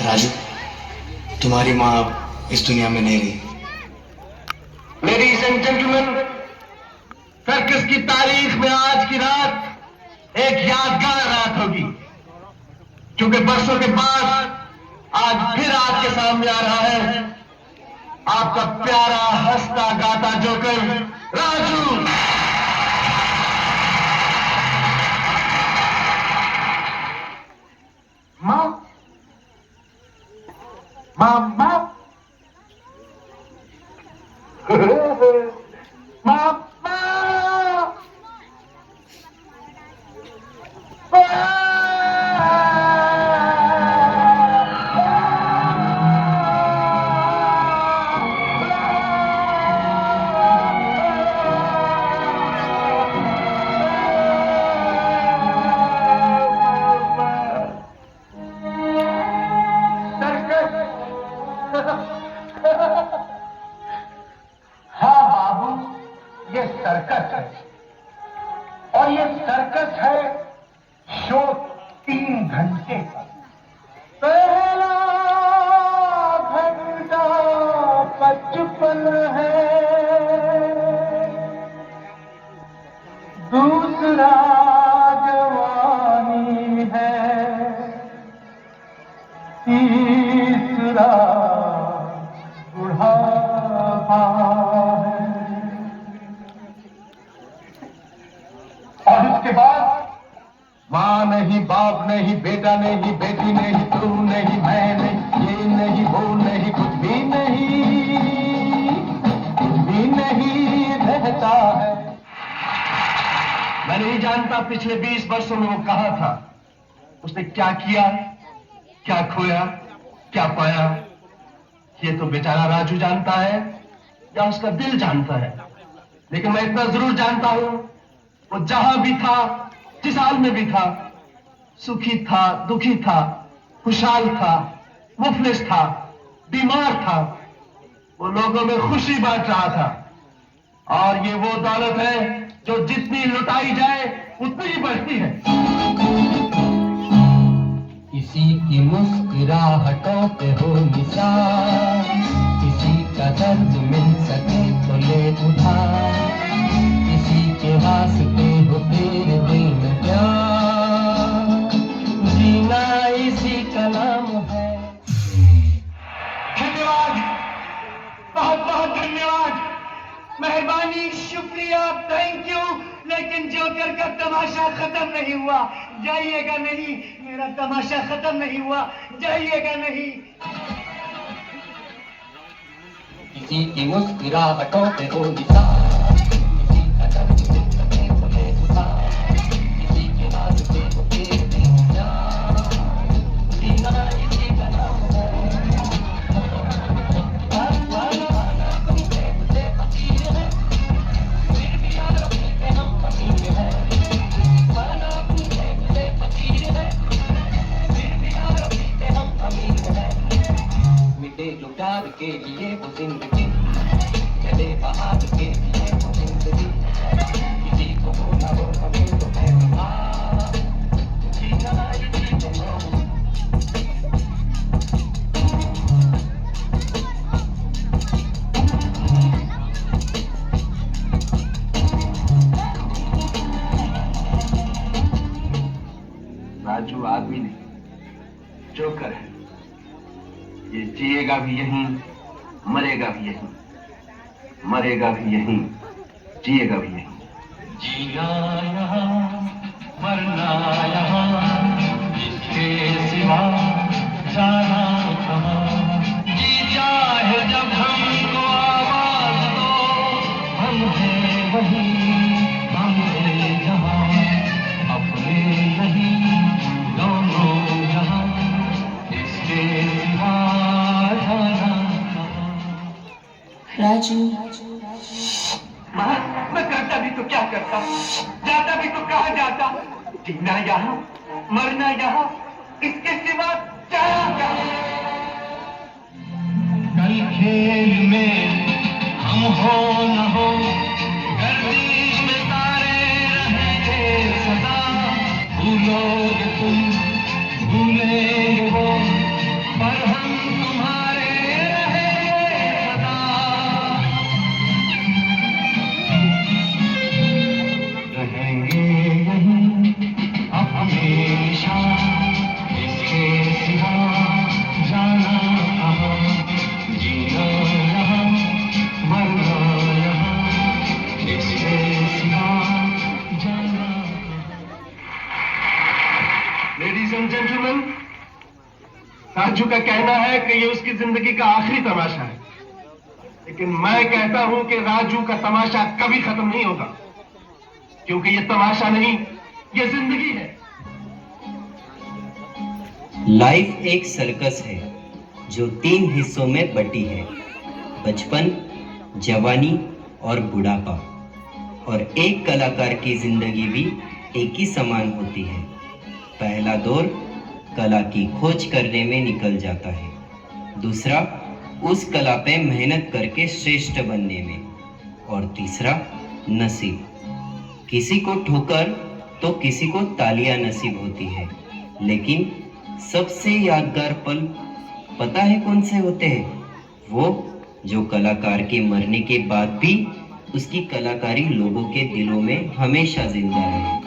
राजू, तुम्हारी माँ अब इस दुनिया में नहीं रही। लेडीज एंड जेंटलमैन, सर्कस की तारीख में आज की रात एक यादगार रात होगी, क्योंकि बरसों के बाद आज फिर आपके सामने आ रहा है आपका प्यारा हंसता गाता जोकर राजू। माँ माँ माँ हाँ बाबू, ये सर्कस है और ये सर्कस है शो 3 घंटे का। पहला घंटा 55 है, दूसरा जवानी है, तीसरा बुढ़ापा है और उसके बाद माँ नहीं, बाप नहीं, बेटा नहीं, बेटी नहीं, तू नहीं, मैं नहीं, ये नहीं, वो नहीं, कुछ भी नहीं रहता है। मैं नहीं जानता पिछले 20 वर्षों में वो कहाँ था, उसने क्या किया, क्या खोया, क्या पाया, ये तो बेचारा राजू जानता है या उसका दिल जानता है। लेकिन मैं इतना जरूर जानता हूं, वो जहां भी था, जिस हाल में भी था, सुखी था, दुखी था, खुशहाल था, मुफलिस था, बीमार था, वो लोगों में खुशी बांट रहा था। और ये वो दौलत है जो जितनी लुटाई जाए उतनी ही बढ़ती है। किसी की मुस्कुराहटों पे हो निशान, किसी का दर्द मिल सके तो ले उठा, किसी के वास्ते हो तेरे दिल में प्यार, जीना इसी का नाम है। धन्यवाद, बहुत बहुत धन्यवाद, मेहरबानी, शुक्रिया, थैंक यू। लेकिन जोकर का तमाशा खत्म नहीं हुआ, जाइएगा नहीं, मेरा तमाशा खत्म नहीं हुआ, जाइएगा नहीं। किसी की मुस्कुराहटों पे हो निशान, किसी का दर्द मिल सके तो ले उठा, किसी के वास्ते हो तेरे दिल में प्यार, जीना इसी का नाम है। जो प्यार के लिए वो जिंदगी, चले बहार के लिए वो जिंदगी, किसी को बोला हो कभी तो मैं जीना इसी के नाम। राजू आदमी नहीं, जोकर है। ये जिएगा भी यहीं, मरेगा भी यहीं, मरेगा भी यहीं, जिएगा भी यहीं। जीना यहाँ, मरना यहाँ, इसके सिवा जाना कहाँ। जी चाहे जब हमको आवाज दो, हम हैं वहीं, हम हैं जहाँ, अपने नहीं दोनों जहाँ, इसके सिवा जाना कहाँ। राजू, माँ, मैं करता भी तो क्या करता, जाता भी तो कहाँ जाता, जीना यहाँ, मरना यहाँ, इसके सिवा जाना कहाँ। कल खेल में हम हो न हो, गर्दिश में तारे रहेंगे सदा, भूलोगे तुम, भूलेंगे वो, पर चेयरमैन, राजू का कहना है कि ये उसकी जिंदगी का आखिरी तमाशा है, लेकिन मैं कहता हूं कि राजू का तमाशा कभी खत्म नहीं होगा, क्योंकि ये तमाशा नहीं, ये जिंदगी है। लाइफ एक सर्कस है जो 3 हिस्सों में बटी है, बचपन, जवानी और बुढ़ापा। और एक कलाकार की जिंदगी भी एक ही समान होती है। पहला दौर कला की खोज करने में निकल जाता है, दूसरा उस कला पे मेहनत करके श्रेष्ठ बनने में, और तीसरा नसीब। किसी को ठोकर तो किसी को तालियां नसीब होती है, लेकिन सबसे यादगार पल पता है कौन से होते हैं? वो जो कलाकार के मरने के बाद भी उसकी कलाकारी लोगों के दिलों में हमेशा जिंदा रहे।